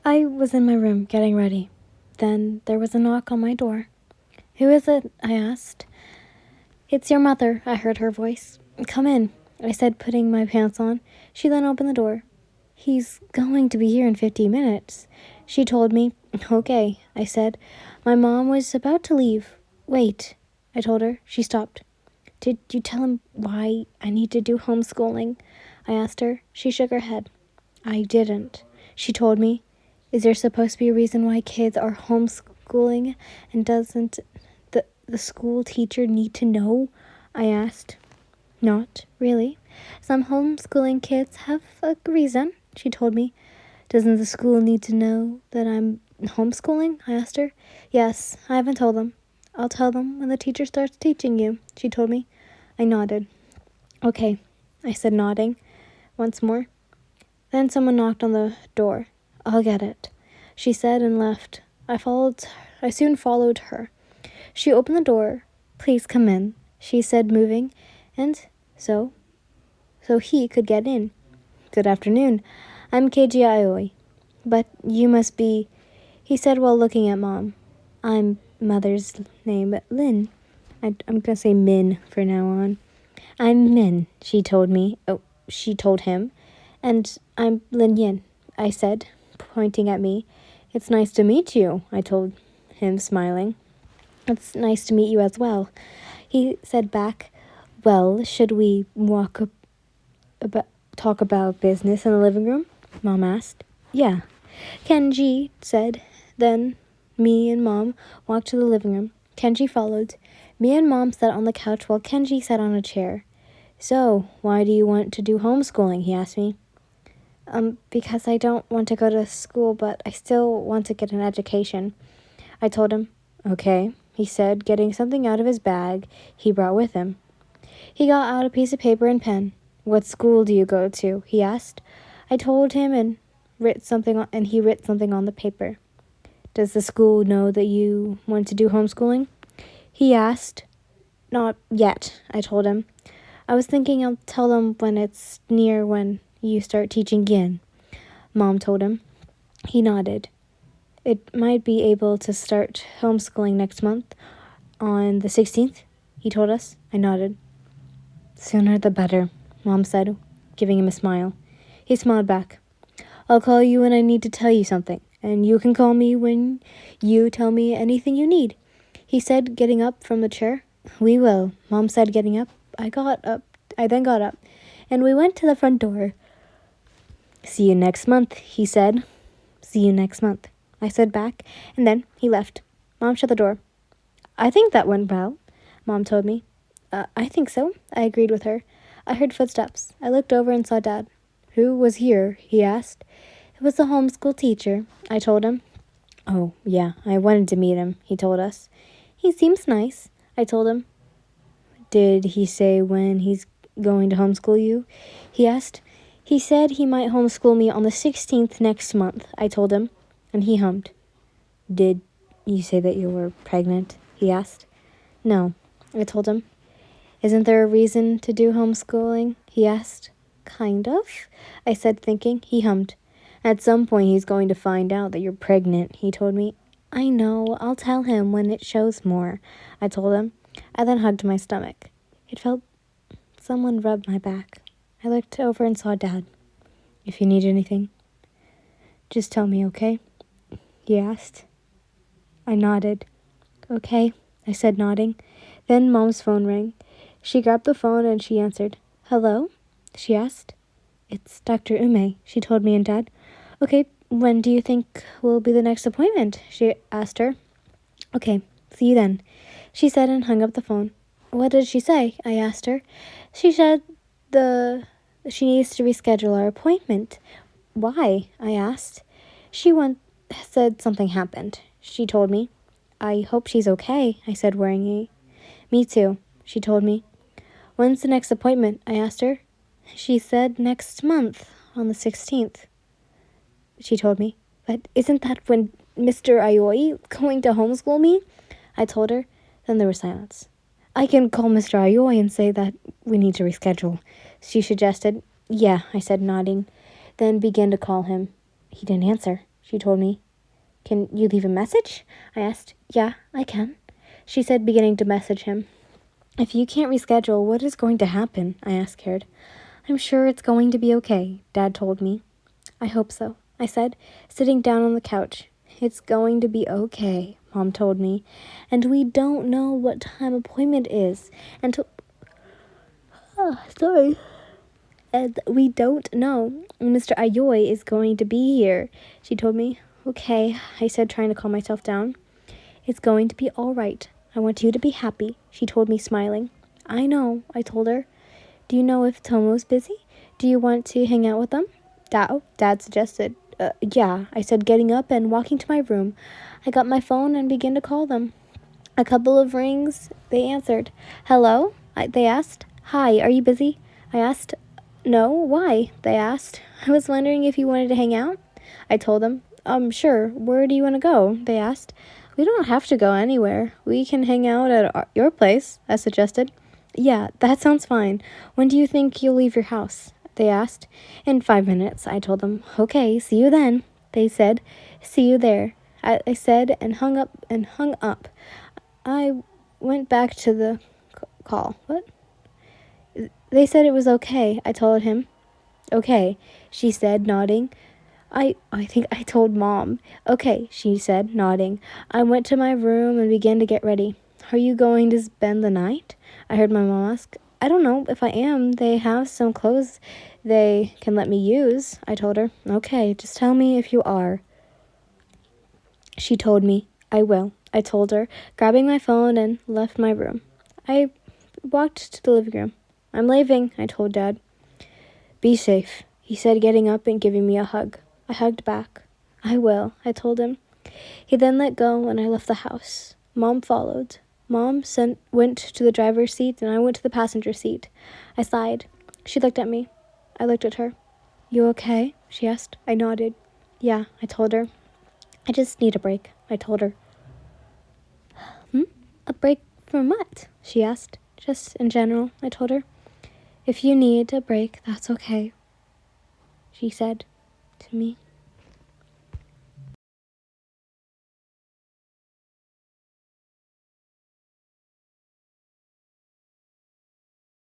I was in my room getting ready. Then there was a knock on my door. "Who is it?" I asked. "It's your mother," I heard her voice. "Come in," I said, putting my pants on. She then opened the door. "He's going to be here in 15 minutes," she told me. "Okay," I said. My mom was about to leave. "Wait," I told her. She stopped. "Did you tell him why I need to do homeschooling?" I asked her. She shook her head. "I didn't," she told me. "Is there supposed to be a reason why kids are homeschooling, and doesn't the school teacher need to know?" I asked. "Not really. Some homeschooling kids have a reason," she told me. "Doesn't the school need to know that I'm homeschooling?" I asked her. "Yes, I haven't told them. I'll tell them when the teacher starts teaching you," she told me. I nodded. "Okay," I said, nodding once more. Then someone knocked on the door. "I'll get it," she said, and left. I soon followed her. She opened the door. "Please come in," she said, moving, and so he could get in. "Good afternoon. I'm Keiji Aoi. But you must be," he said while looking at Mom. "I'm Mother's name, Lin. I'm going to say Min for now on." "I'm Min," she told me. Oh, she told him. "And I'm Lin Yin," I said, pointing at me. "It's nice to meet you," I told him, smiling. "It's nice to meet you as well," he said back. "Well, should we talk about business in the living room?" Mom asked. "Yeah," Kenji said. Then me and Mom walked to the living room. Kenji followed. Me and Mom sat on the couch while Kenji sat on a chair. "So, why do you want to do homeschooling?" he asked me. Because I don't want to go to school, but I still want to get an education," I told him. "Okay," he said, getting something out of his bag he brought with him. He got out a piece of paper and pen. "What school do you go to?" he asked. I told him and he wrote something on the paper. "Does the school know that you want to do homeschooling?" he asked. "Not yet," I told him. "I was thinking I'll tell them when it's near when you start teaching again," Mom told him. He nodded. "It might be able to start homeschooling next month on the 16th, he told us. I nodded. "Sooner the better," Mom said, giving him a smile. He smiled back. "I'll call you when I need to tell you something, and you can call me when you tell me anything you need," he said, getting up from the chair. "We will," Mom said, getting up. I then got up, and we went to the front door. "See you next month," he said. "See you next month," I said back, and then he left. Mom shut the door. "I think that went well," Mom told me. I think so," I agreed with her. I heard footsteps. I looked over and saw Dad. "Who was here?" he asked. "It was the homeschool teacher," I told him. "Oh, yeah, I wanted to meet him," he told us. "He seems nice," I told him. "Did he say when he's going to homeschool you?" he asked. "He said he might homeschool me on the 16th next month," I told him, and he hummed. "Did you say that you were pregnant?" he asked. "No," I told him. "Isn't there a reason to do homeschooling?" he asked. "Kind of," I said, thinking. He hummed. "At some point he's going to find out that you're pregnant," he told me. "I know, I'll tell him when it shows more," I told him. I then hugged my stomach. It felt someone rubbed my back. I looked over and saw Dad. "If you need anything, just tell me, okay?" he asked. I nodded. "Okay," I said, nodding. Then Mom's phone rang. She grabbed the phone and she answered. "Hello?" she asked. "It's Dr. Ume," she told me and Dad. "Okay, when do you think will be the next appointment?" she asked her. "Okay, see you then," she said and hung up the phone. "What did she say?" I asked her. "She said she needs to reschedule our appointment." "Why?" I asked. Said something happened, she told me. "I hope she's okay," I said, worryingly. "Me too," she told me. "When's the next appointment?" I asked her. "She said next month, on the 16th, she told me. "But isn't that when Mr. Aoi going to homeschool me?" I told her. Then there was silence. "I can call Mr. Aoi and say that we need to reschedule," she suggested. "Yeah," I said, nodding, then began to call him. He didn't answer. she told me. Can you leave a message? I asked. Yeah, I can, she said, beginning to message him. If you can't reschedule, what is going to happen? I asked, scared. I'm sure it's going to be okay, Dad told me. I hope so, I said, sitting down on the couch. It's going to be okay, Mom told me. And we don't know what time appointment is. And we don't know Mr. Ayoy is going to be here, she told me. Okay, I said, trying to calm myself down. It's going to be all right. I want you to be happy, she told me, smiling. I know, I told her. Do you know if Tomo's busy? Do you want to hang out with them? Dad suggested. Yeah, I said, getting up and walking to my room. I got my phone and began to call them. A couple of rings, they answered. Hello? They asked. Hi, are you busy? I asked. No, why? They asked. I was wondering if you wanted to hang out. I told them. Sure. Where do you want to go? They asked. We don't have to go anywhere. We can hang out at your place, I suggested. Yeah, that sounds fine. When do you think you'll leave your house? They asked. In 5 minutes, I told them. Okay, see you then. They said. See you there. I said and hung up. I went back to the call. What? They said it was okay, I told him. Okay, she said, nodding. I think I told Mom. Okay, she said, nodding. I went to my room and began to get ready. Are you going to spend the night? I heard my mom ask. I don't know if I am. They have some clothes they can let me use, I told her. Okay, just tell me if you are. She told me. I will, I told her, grabbing my phone and left my room. I walked to the living room. I'm leaving, I told Dad. Be safe, he said, getting up and giving me a hug. I hugged back. I will, I told him. He then let go and I left the house. Mom followed. Mom went to the driver's seat and I went to the passenger seat. I sighed. She looked at me. I looked at her. You okay? She asked. I nodded. Yeah, I told her. I just need a break, I told her. A break from what? She asked. Just in general, I told her. If you need a break, that's okay, she said to me.